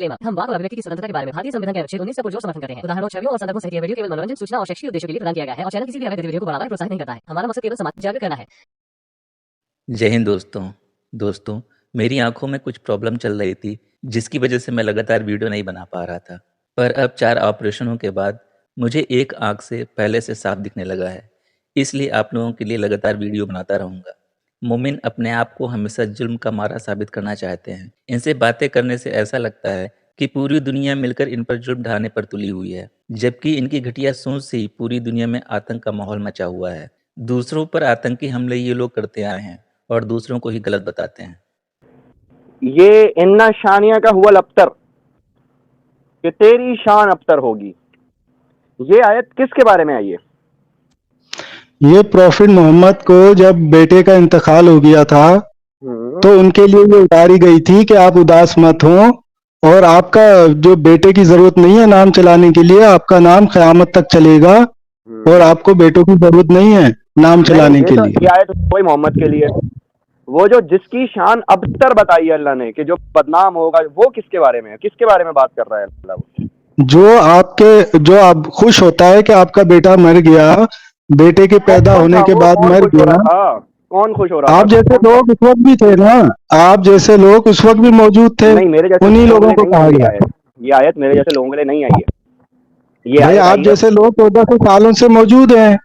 Disclaimer. हम वाक और अभिव्यक्ति की स्वतंत्रता के बारे में भारतीय संविधान के अनुच्छेद 19 का पुरजोर समर्थन करते हैं। उदाहरणों, छवियों और संदर्भों सहित यह वीडियो केवल मनोरंजन, सूचना और शैक्षिक उद्देश्यों के लिए प्रदान किया गया है और चैनल किसी भी अवैध गतिविधियों को बढ़ावा या प्रोत्साहित नहीं करता है। हमारा मकसद केवल समाज जागरूक करना है। जय हिंद दोस्तों, मेरी आंखों में कुछ प्रॉब्लम चल रही थी जिसकी वजह से मैं लगातार वीडियो नहीं बना पा रहा था। पर अब 4 ऑपरेशनों के बाद मुझे एक आंख से पहले से साफ दिखने लगा है, इसलिए आप लोगों के लिए लगातार वीडियो बनाता रहूँगा। मोमिन अपने आप को हमेशा जुल्म का मारा साबित करना चाहते हैं। इनसे बातें करने से ऐसा लगता है कि पूरी दुनिया मिलकर इन पर जुल्म ढाने पर तुली हुई है, जबकि इनकी घटिया सोच से ही पूरी दुनिया में आतंक का माहौल मचा हुआ है। दूसरों पर आतंकी हमले ये लोग करते आए हैं और दूसरों को ही गलत बताते हैं। ये इन्ना शानिया का हुआ अबतर कि तेरी शान अबतर होगी, ये आयत किसके बारे में आई है? ये प्रॉफिट मोहम्मद को जब बेटे का इंतकाल हो गया था तो उनके लिए ये उतारी गई थी कि आप उदास मत हो और आपका जो बेटे की जरूरत नहीं है नाम चलाने के लिए, आपका नाम क़यामत तक चलेगा और आपको बेटों की जरूरत नहीं है नाम चलाने के लिए। ये आयत कोई मोहम्मद के लिए, वो जो जिसकी शान अबतर बताई है अल्लाह ने कि जो बदनाम होगा, वो किसके बारे में है? किसके बारे में बात कर रहा है अल्लाह? जो आप खुश होता है कि आपका बेटा मर गया, बेटे के पैदा होने के बाद मर गया। कौन खुश हो रहा? आप जैसे लोग उस वक्त भी थे ना, आप जैसे लोग उस वक्त भी मौजूद थे। नहीं, मेरे जैसे उन्हीं लोगों को कहा गया है। ये आयत मेरे जैसे लोगों के लिए नहीं आई है। ये भाई आप जैसे लोग 1400 सालों से मौजूद हैं।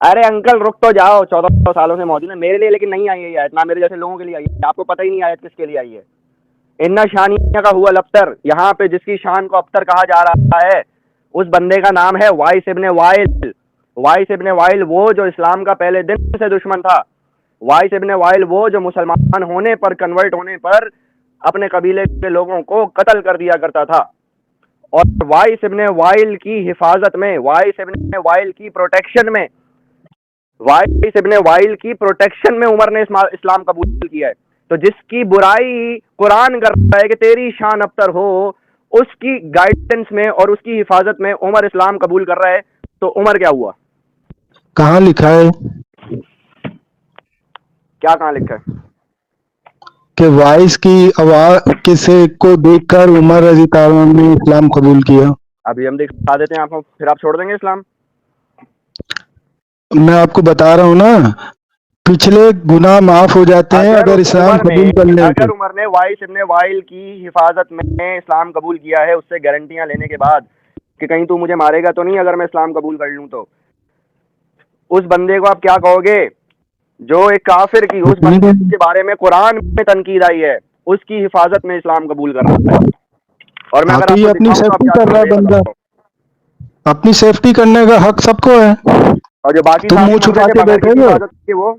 अरे अंकल रुक तो जाओ, 1400 सालों से मौजूद है मेरे लिए, लेकिन नहीं आई है ये आयत, ना मेरे जैसे लोगों के लिए आई है। आपको पता ही नहीं आयत किसके लिए आई है। इन्ना शानिया का हुआ अबतर, यहाँ पे जिसकी शान को अबतर कहा जा रहा है उस बंदे का नाम है वाइस इब्ने वाइल। वाइस इब्ने वाइल वो जो इस्लाम का पहले दिन से दुश्मन था। वाइस इब्ने वाइल वो जो मुसलमान होने पर, कन्वर्ट होने पर अपने कबीले के लोगों को कत्ल कर दिया करता था। और वाइस इब्ने वाइल की हिफाजत में, वाइस इब्ने वाइल की प्रोटेक्शन में, वाइस इब्ने वाइल की प्रोटेक्शन में उमर ने इस्लाम कबूल किया है। तो जिसकी बुराई कुरान कर रहा है कि तेरी शान अबतर हो, उसकी गाइडेंस में और उसकी हिफाजत में उमर इस्लाम कबूल कर रहा है। तो उमर क्या हुआ? कहाँ लिखा है? क्या कहाँ लिखा है? कि वाइस की आवाज किसे को देखकर उमर रज़ी अल्लाह अन्हु ने इस्लाम कबूल किया। अभी हम दिखा देते हैं आपको, फिर आप छोड़ देंगे इस्लाम? मैं आपको बता रहा हूँ ना, पिछले गुनाह माफ हो जाते हैं अगर इस्लाम कबूल कर ले। अगर उमर ने वाइस इब्ने वाइल की हिफाजत में इस्लाम कबूल किया है, उससे गारंटियां लेने के बाद कि कहीं तू मुझे मारेगा तो नहीं अगर मैं इस्लाम कबूल कर लूं, तो उस बंदे को आप क्या कहोगे जो एक काफिर की, उस बंदे के बारे में कुरान में तनकीद आई है, उसकी हिफाजत में इस्लाम कबूल कर रहा है। और मैं अगर आपको अपनी सेफ्टी कर रहा है बंदा, अपनी सेफ्टी करने का हक सबको है। और जो बाकी तुम मुंह छुपा के बैठे हो, वो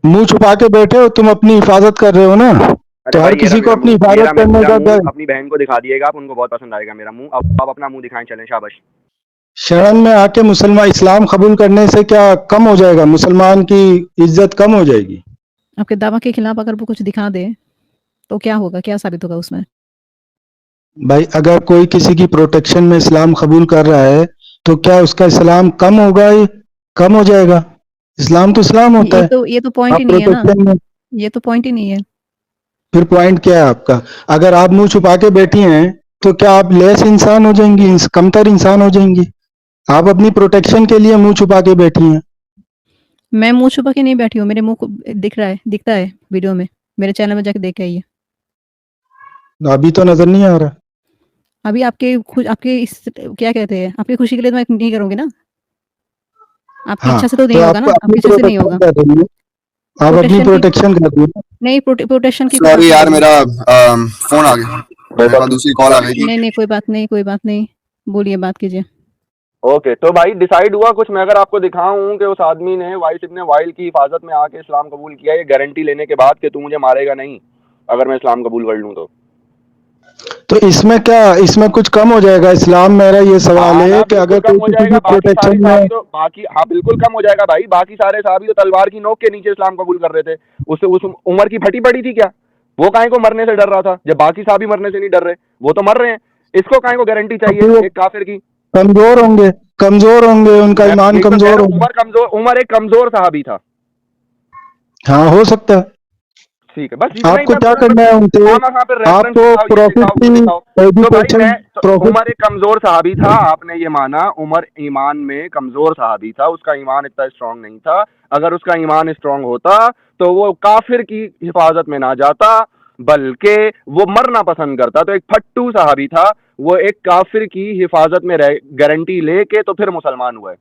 मुंह छुपा के बैठे हो, तुम अपनी हिफाजत कर रहे हो ना। तो हर किसी को अपनी हिफाजत करने का डर। अपनी बहन को दिखा दिएगा आप, उनको बहुत पसंद आएगा मेरा मुंह। अब आप अपना मुंह दिखाएं, चलें, शाबाश। शरण में आके मुसलमान इस्लाम कबूल करने से क्या कम हो जाएगा? मुसलमान की इज्जत कम हो जाएगी? आपके दावा के खिलाफ अगर वो कुछ दिखा दे तो क्या होगा, क्या साबित होगा उसमें? भाई अगर कोई किसी की प्रोटेक्शन में इस्लाम कबूल कर रहा है तो क्या उसका इस्लाम कम होगा? कम हो जाएगा? इस्लाम तो इस्लाम होता है। ये तो पॉइंट ही नहीं है ना। ये तो पॉइंट ही नहीं है। फिर पॉइंट क्या है आपका? अगर आप मुंह छुपा के बैठी हैं तो क्या आप लेस इंसान हो जाएंगी, कमतर इंसान हो जाएंगी? आप अपनी प्रोटेक्शन के लिए मुंह छुपा के बैठी हैं। मैं मुंह छुपा के नहीं बैठी हूँ, मेरे मुंह को दिखता है वीडियो में, मेरे चैनल में जाके देख के आइए। अभी तो नजर नहीं आ रहा। अभी आपके क्या कहते हैं, आपकी खुशी के लिए तो मैं नहीं करूंगी ना। आपकी इच्छा से तो नहीं होगा ना, आपकी इच्छा से नहीं होगा। आप अपनी प्रोटेक्शन कर रही हो। नहीं, प्रोटेक्शन की सॉरी यार, मेरा फोन आ गया, मेरे पास दूसरी कॉल आ गई थी। नहीं, कोई बात नहीं, बोलिए, बात कीजिए। ओके, तो भाई डिसाइड हुआ कुछ? मैं अगर आपको दिखाऊं कि उस आदमी ने वाइस इब्ने वाइल की हिफाजत में आके इस्लाम कबूल किया, ये गारंटी लेने के बाद कि तू मुझे मारेगा नहीं अगर मैं इस्लाम कबूल कर लूं, तो इसमें क्या, इसमें कुछ कम हो जाएगा? इस्लाम, मेरा ये सवाल है कि अगर कम हो जाएगा प्रोटेक्शन में तो बाकी, हाँ बिल्कुल कम हो जाएगा भाई। बाकी सारे साहबी तो तलवार की नोक के नीचे इस्लाम कबूल कर रहे थे। उससे उस उमर की फटी पड़ी थी क्या? वो काहे को मरने से डर रहा था जब बाकी साहबी मरने से नहीं डर रहे? वो तो मर रहे हैं, इसको काहे को गारंटी चाहिए एक काफिर की? कमजोर होंगे, उनका ईमान कमजोर होगा। उमर एक कमजोर साहबी था। हाँ, हो सकता है। ठीक है, बस इतना ही आपको मैं क्या बोल रहा करना है हूँ। उनसे? वहाँ पे रेफरेंस आपको दिखाओ, ये दिखाओ, प्रॉफिट वो की दिखाओ। तो भाई एजुकेशन मैं प्रॉफिट उमर एक कमजोर सहाबी था, आपने ये माना। उमर ईमान में कमजोर सहाबी था, उसका ईमान इतना स्ट्रांग नहीं था। अगर उसका ईमान स्ट्रांग होता तो वो काफिर की हिफाजत में ना जाता, बल्कि वो मरना पसंद करता। तो एक फट्टू सहाबी था, वो एक काफिर की हिफाजत में गारंटी लेके तो फिर मुसलमान हुए,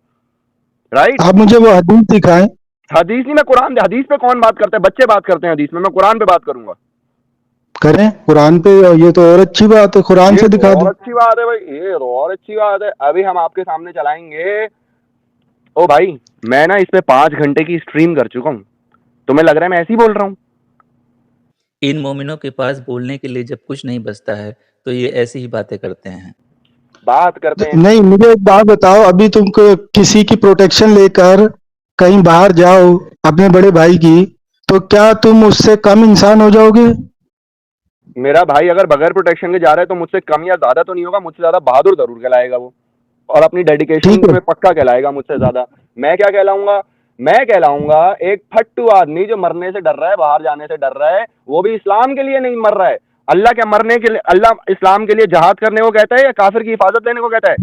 राइट। आप मुझे वो हदीस दिखाएं। हदीस नहीं, मैं कुरान, हदीस पे कौन बात करता है? बच्चे बात करते हैं हदीस में, मैं कुरान पे बात करूंगा। करें कुरान पे, ये तो और अच्छी बात है, कुरान ये से तो दिखा और दो। अच्छी बात है भाई, ये तो और अच्छी बात है। अभी हम आपके सामने चलाएंगे। ओ भाई, मैं ना इस पे 5 घंटे की स्ट्रीम कर चुका हूँ। तुम्हें लग रहा है मैं ऐसे ही बोल रहा हूँ? इन मोमिनों के पास बोलने के लिए जब कुछ नहीं बचता है तो ये ऐसी ही बातें करते हैं। बात करते हैं। नहीं, मुझे एक बात बताओ, अभी तुम किसी की प्रोटेक्शन लेकर कहीं बाहर जाओ अपने बड़े भाई की, तो क्या तुम उससे कम इंसान हो जाओगे? मेरा भाई अगर बगैर प्रोटेक्शन के जा रहा है तो मुझसे कम या ज्यादा तो नहीं होगा, मुझसे ज्यादा बहादुर जरूर कहलाएगा वो, और अपनी डेडिकेशन ठीक है। में पक्का कहलाएगा मुझसे ज्यादा। मैं क्या कहलाऊंगा? मैं कहलाऊंगा एक फट्टू आदमी जो मरने से डर रहा है, बाहर जाने से डर रहा है, वो भी इस्लाम के लिए नहीं मर रहा है। अल्लाह क्या मरने के लिए, अल्लाह इस्लाम के लिए जहाद करने को कहता है या काफिर की हिफाजत लेने को कहता है?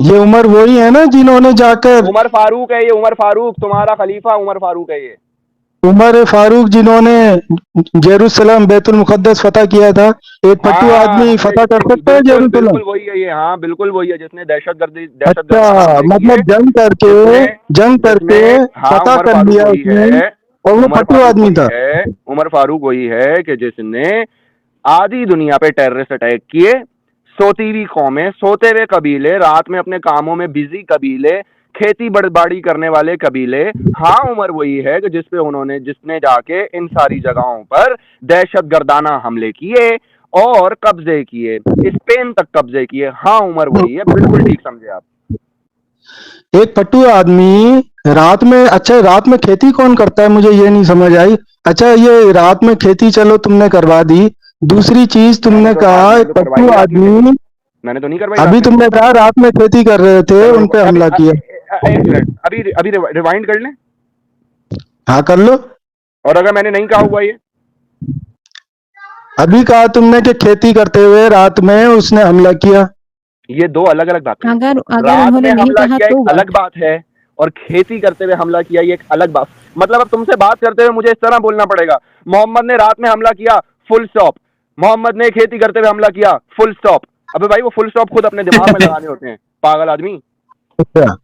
ये उमर वही है ना जिन्होंने जाकर, उमर फारूक है ये, उमर फारूक, तुम्हारा खलीफा उमर फारूक है ये। उमर फारूक जिन्होंने जेरूसलम बैतुल मुकद्दस फतह किया था, एक फट्टू हाँ, आदमी हमने फतह कर बिल्कुल सकता है बिल्कुल जेरूसलम? बिल्कुल वही है ये। हाँ बिल्कुल वही है जिसने दहशत गर्दाना अच्छा, हमले किए। मतलब जंग करके, जिसने जंग जिसने करके हाँ, फतह उमर कर फारूक लिया वही उसने, है। और वो उमर फट्टू फारूक आदमी वही था। है। उमर फारूक वही है कि जिसने आधी दुनिया पे टेररिस्ट अटैक किए। सोती हुई कौमें, सोते हुए कबीले, रात में अपने कामों में बिजी कबीले, खेती बड़बाड़ी करने वाले कबीले। हाँ, उमर वही है कि जिसने जाके इन सारी जगहों पर दहशत गर्दाना हमले किए और कब्जे किए, स्पेन तक कब्जे किए। हाँ, उमर वही है, बिल्कुल ठीक समझे आप। एक फट्टू आदमी रात में, अच्छा रात में खेती कौन करता है, मुझे ये नहीं समझ आई। अच्छा, ये रात में खेती चलो तुमने करवा दी, दूसरी चीज तुमने कहा मैंने एक तो करवाई फट्टू नहीं रात में खेती। आदमी, मैंने तो नहीं करवाई रात अभी में तुमने खेती। कहा रात में खेती कर रहे थे, चलो उन रुको, पे अभी हमला किया। एक मिनट, अभी अभी रिवाइंड कर लें। हाँ कर लो। और अगर मैंने नहीं कहा हुआ ये, अभी कहा तुमने कि खेती करते हुए रात में उसने हमला किया। ये दो अलग अलग बातें हैं। अगर अगर रात में उन्होंने नहीं हमला कहा किया एक तो अलग बात है, और खेती करते हुए हमला किया ये एक अलग बात। मतलब अब तुमसे बात करते हुए मुझे इस तरह बोलना पड़ेगा, मोहम्मद ने रात में हमला किया, फुल स्टॉप। मोहम्मद ने खेती करते हुए हमला किया, फुल स्टॉप। अबे भाई, वो फुल स्टॉप खुद अपने दिमाग में लगाने होते हैं, पागल आदमी। अच्छा,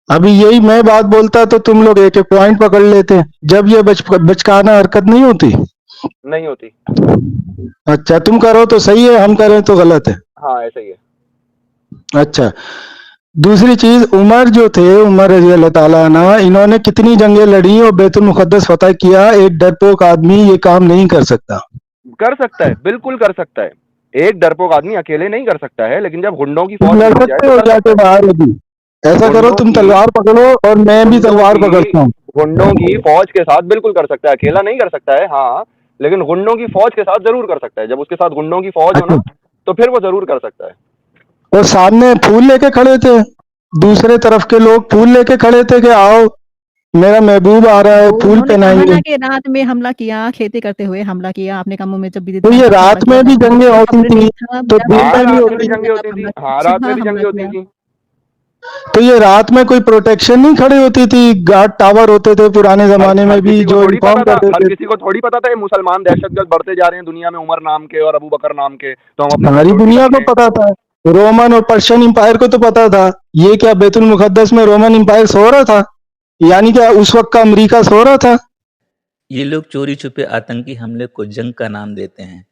अभी यही मैं बात बोलता तो तुम लोग एक एक पॉइंट पकड़ लेते, जब ये बचकाना हरकत नहीं होती। नहीं होती। अच्छा, तुम करो तो सही है, हम करें तो गलत है। हाँ, ऐसा ही है। अच्छा, दूसरी चीज, उमर जो थे, उमर रजी अल्लाह ताला अन्हा, इन्होंने कितनी जंगें लड़ी और बैतुल मुकद्दस फतह किया। एक डरपोक आदमी ये काम नहीं कर सकता। कर सकता है, बिल्कुल कर सकता है। एक डरपोक आदमी अकेले नहीं कर सकता है, लेकिन जब गुंडों की तुम फौज लड़ जुट जाए सकते तो हो कर सकता जाके है। बाहर अभी, ऐसा करो गुंडों तुम की तलवार पकड़ो और मैं भी गुंडों तलवार की पकड़ता हूँ। गुंडों की फौज के साथ बिल्कुल कर सकता है, अकेला नहीं कर सकता है। हाँ, लेकिन गुंडों की फौज के साथ जरूर कर सकता है। जब उसके साथ गुंडों की फौज हो अच्छा, ना, तो फिर वो जरूर कर सकता है। और सामने फूल लेके खड़े थे, दूसरे तरफ के लोग फूल लेके खड़े थे कि आओ मेरा महबूब आ रहा है, तो फूल उन्होंने कहा पहनाएंगे। ना कि रात में हमला किया, खेती करते हुए हमला किया, अपने कामों में जब बिजी तो थे ये तब हमला रात किया, में भी बाकी जंगें कोई होती खबर थी, नहीं था, तो जब दिन हाँ, में भी रात में भी होती थी। जंगे होती तब थी। हमला हाँ, किया। रात में हाँ, भी हमला जंगे होती किया। थी। तो ये रात में कोई प्रोटेक्शन नहीं खड़ी होती थी? गार्ड टावर होते थे पुराने हर जमाने में हर भी, किसी को जो थोड़ी इन्फॉर्म पता था, करते हर थे। किसी को थोड़ी पता था ये मुसलमान दहशतगर्द बढ़ते जा रहे हैं दुनिया में, उमर नाम के और अबू बकर नाम के, तो हम अपनी सारी सिक्योरिटी दुनिया को रखें। पता था, रोमन और पर्शियन इंपायर को तो पता था। ये क्या बैतुल मुकद्दस में रोमन इंपायर सो रहा था? यानी क्या उस वक्त का अमेरिका सो रहा था? ये लोग चोरी छुपे आतंकी हमले को जंग का नाम देते हैं।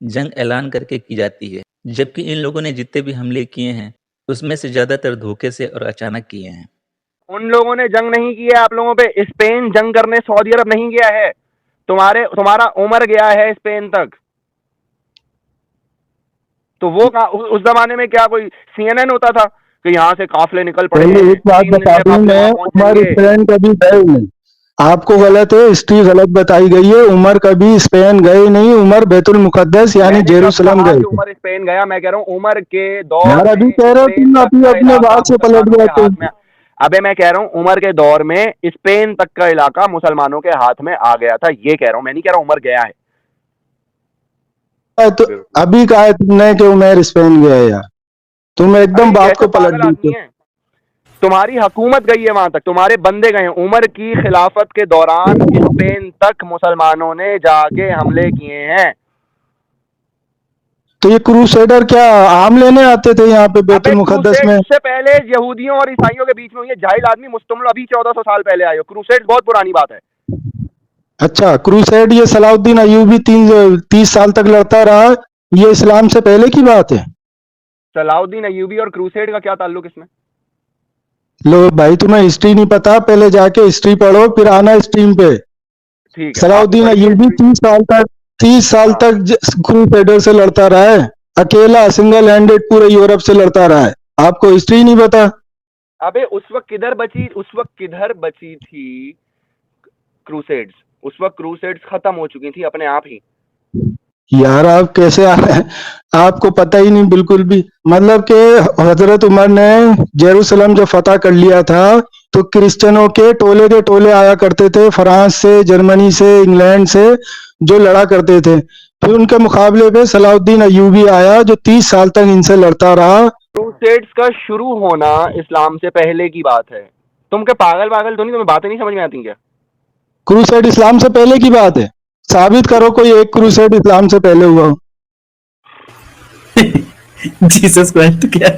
जंग ऐलान करके की जाती है, जबकि इन लोगों ने जितने भी हमले किए हैं उसमें से ज्यादातर धोखे से और अचानक किए हैं। उन लोगों ने जंग नहीं की है आप लोगों पे। स्पेन जंग करने सऊदी अरब नहीं गया है। तुम्हारा उमर गया है स्पेन तक। तो वो उस जमाने में क्या कोई CNN होता था कि यहाँ से काफले निकल पड़े पहले हैं, एक बात 3 दिन बता में दूं काफले मैं, वहां पहुंच उमर जाएंगे? स्पेन कभी गए नहीं। आपको गलत है, हिस्ट्री गलत बताई गई है। उमर कभी स्पेन गए नहीं, उमर बैतुल मुकद्दस यानी मैंने कब जेरूसलम कहा गए कि थे। उमर स्पेन गया? मैं कह रहा हूँ उमर के दौर यार में अभी कह रहे हो स्पेन तुम तक अपने का अपने इलाका बात से पलट मुसलमानों गए के थे। हाथ में। अबे मैं कह रहा हूँ उमर के दौर में स्पेन तक का इलाका मुसलमानों के हाथ में आ गया था, ये कह रहा हूँ, मैं नहीं कह रहा उमर गया है। तो अभी कहा है तुमने कि उमर स्पेन गया है यार, तुम एकदम बात को पलट दी। तुम्हारी हुकूमत गई है वहां तक, तुम्हारे बंदे गए हैं। उमर की खिलाफत के दौरान स्पेन तक मुसलमानों ने जाके हमले किए हैं। तो ये क्रूसेडर क्या आम लेने आते थे यहाँ पे बैतुल मुकद्दस में? से पहले यहूदियों और ईसाइयों के बीच में ये जाहिल आदमी मुस्तमल अभी 1400 साल पहले आए हो। क्रूसेड बहुत पुरानी बात है। अच्छा, क्रूसेड ये सलाउद्दीन अय्यूबी 30 साल तक लड़ता रहा, ये इस्लाम से पहले की बात है। सलाउद्दीन अय्यूबी और क्रूसेड का क्या ताल्लुक इसमें? लो भाई, तुम्हें हिस्ट्री नहीं पता, पहले जाके हिस्ट्री पढ़ो फिर आना स्ट्रीम पे। ठीक है, सलाउद्दीन अय्यूबी 30 साल तक क्रूसेडर से लड़ता रहा है, अकेला सिंगल हैंडेड पूरे यूरोप से लड़ता रहा है। आपको हिस्ट्री नहीं पता? अबे उस वक्त किधर बची थी क्रूसेड्स? उस वक्त क्रूसेड्स खत्म हो चुकी थी अपने आप ही। यार आप कैसे आ रहे हैं, आपको पता ही नहीं बिल्कुल भी। मतलब कि हजरत उमर ने जेरूसलम जब फतह कर लिया था तो क्रिश्चियनों के टोले आया करते थे, फ्रांस से, जर्मनी से, इंग्लैंड से, जो लड़ा करते थे। फिर उनके मुकाबले पे सलाउद्दीन अय्यूबी आया जो 30 साल तक इनसे लड़ता रहा। क्रूसेड्स का शुरू होना इस्लाम से पहले की बात है। तुम क्या पागल तो नहीं, तुम्हें बातें नहीं समझ में आती क्या? क्रूसेड इस्लाम से पहले की बात है, साबित करो कोई एक क्रूसेड इस्लाम से पहले हुआ हो। जीसस क्राइस्ट क्या?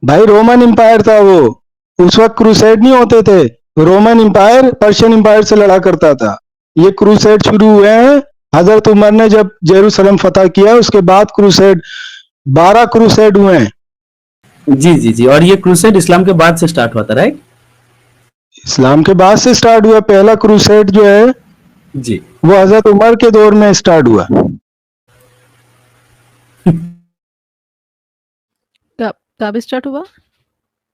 भाई रोमन इंपायर था वो, उस वक्त क्रूसेड नहीं होते थे। रोमन इंपायर पर्शियन इंपायर से लड़ा करता था। ये क्रूसेड शुरू हुए हैं हजरत उमर ने जब जेरूसलम फतह किया, उसके बाद क्रूसेड 12 क्रूसेड हुए हैं। जी, और ये क्रूसेड इस्लाम के बाद से स्टार्ट हुआ था, राइट? इस्लाम के बाद से स्टार्ट हुआ। पहला क्रूसेड जो है जी, वो हजरत उमर के दौर में स्टार्ट हुआ। कब स्टार्ट हुआ?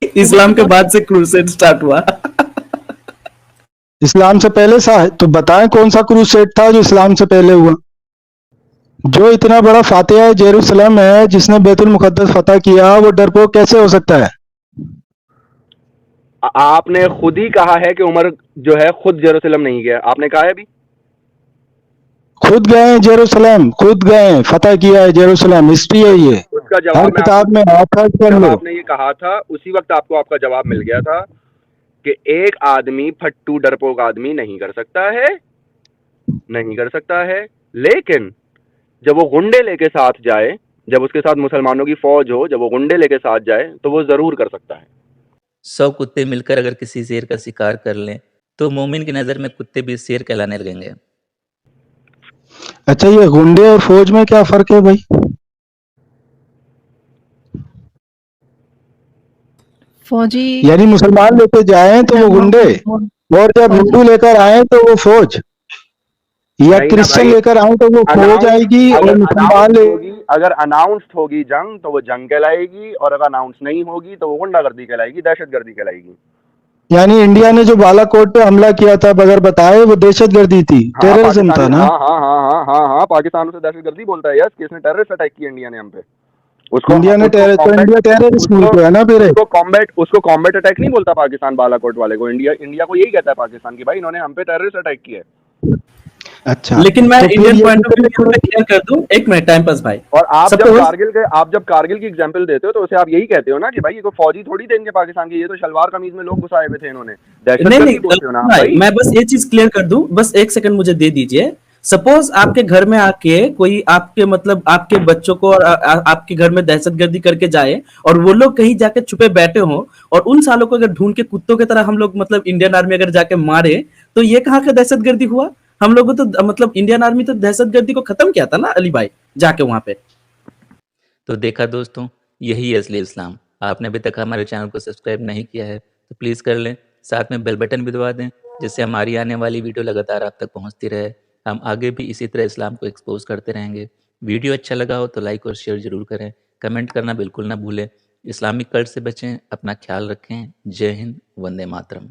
इस्लाम के बाद से क्रूसेड स्टार्ट हुआ। इस्लाम से पहले तो बताएं कौन सा क्रूसेड था जो इस्लाम से पहले हुआ? जो इतना बड़ा फातिहा जेरूसलम है, जिसने बैतुल मुकद्दस फतह किया, वो डरपोक कैसे हो सकता है? आपने खुद ही कहा है कि उमर जो है खुद जेरूसलम नहीं गया, आपने कहा है अभी। खुद गए हैं जेरूसलम, खुद गए हैं, फतह किया है जेरूसलम, हिस्ट्री है ये, उसका हर जवाब किताब में कर लो। आपने ये कहा था, उसी वक्त आपको आपका जवाब मिल गया था कि एक आदमी फट्टू डरपोक आदमी नहीं कर सकता है, लेकिन जब वो गुंडे लेके साथ जाए, जब उसके साथ मुसलमानों की फौज हो, जब वो गुंडे लेके साथ जाए तो वो जरूर कर सकता है। 100 कुत्ते मिलकर अगर किसी शेर का शिकार कर लें तो मोमिन की नजर में कुत्ते भी शेर कहलाने लगेंगे। अच्छा, ये गुंडे और फौज में क्या फर्क है भाई? फौजी यानी मुसलमान लेके जाए तो वो गुंडे, और जब हिंदू लेकर आए तो वो फौज, या क्रिश्चियन लेकर आए तो वो फौज आएगी, और मुसलमान अगर अनाउंस्ड होगी जंग तो वो जंग कहलाएगी, और अगर अनाउंस नहीं होगी तो वो गुंडागर्दी कहलाएगी, दहशतगर्दी कहलाएगी। यानी इंडिया ने जो बालाकोट पे हमला किया था बगैर बताए, वो दहशतगर्दी थी, टेररिज्म था ना? हाँ, पाकिस्तान उसे दहशतगर्दी बोलता है। यस, किसने टेररिस्ट अटैक किया इंडिया ने हम पे, उसको इंडिया ने टेररिस्ट मुल्क है ना फिर। उसको कॉम्बैट अटैक नहीं बोलता पाकिस्तान बालाकोट वाले को। इंडिया को यही कहता है पाकिस्तान की, भाई इन्होंने हम पे टेररिस्ट अटैक किया है। अच्छा, लेकिन मैं तो Indian point of view clear कर दूं, एक मिनट टाइम पास भाई। और आप जब कारगिल की एग्जांपल देते हो तो उसे आप यही कहते हो ना कि भाई ये कोई फौजी थोड़ी थे इनके पाकिस्तान के, ये तो शलवार कमीज में लोग घुसाए हुए थे इन्होंने, नहीं बोलते हो ना भाई। मैं बस ये चीज क्लियर कर दूं, बस एक सेकंड मुझे दे दीजिए। सपोज आपके घर में आके कोई आपके मतलब आपके बच्चों को और आपके घर में दहशतगर्दी करके जाए, और वो लोग कहीं जाके छुपे बैठे हों, और उन सालों को अगर ढूंढ के कुत्तों की तरह हम लोग मतलब इंडियन आर्मी अगर जाके मारे, तो ये कहाँ का दहशतगर्दी हुआ? हम लोगों तो मतलब इंडियन आर्मी तो दहशतगर्दी को खत्म किया था ना अली भाई, जाके वहां पे। तो देखा दोस्तों, यही है असली इस्लाम। आपने अभी तक हमारे चैनल को सब्सक्राइब नहीं किया है तो प्लीज़ कर लें, साथ में बेल बटन भी दबा दें, जिससे हमारी आने वाली वीडियो लगातार आप तक पहुंचती रहे। हम आगे भी इसी तरह इस्लाम को एक्सपोज करते रहेंगे। वीडियो अच्छा लगा हो तो लाइक और शेयर जरूर करें, कमेंट करना बिल्कुल ना भूलें। इस्लामिक कल्ट से बचें, अपना ख्याल रखें। जय हिंद, वंदे मातरम।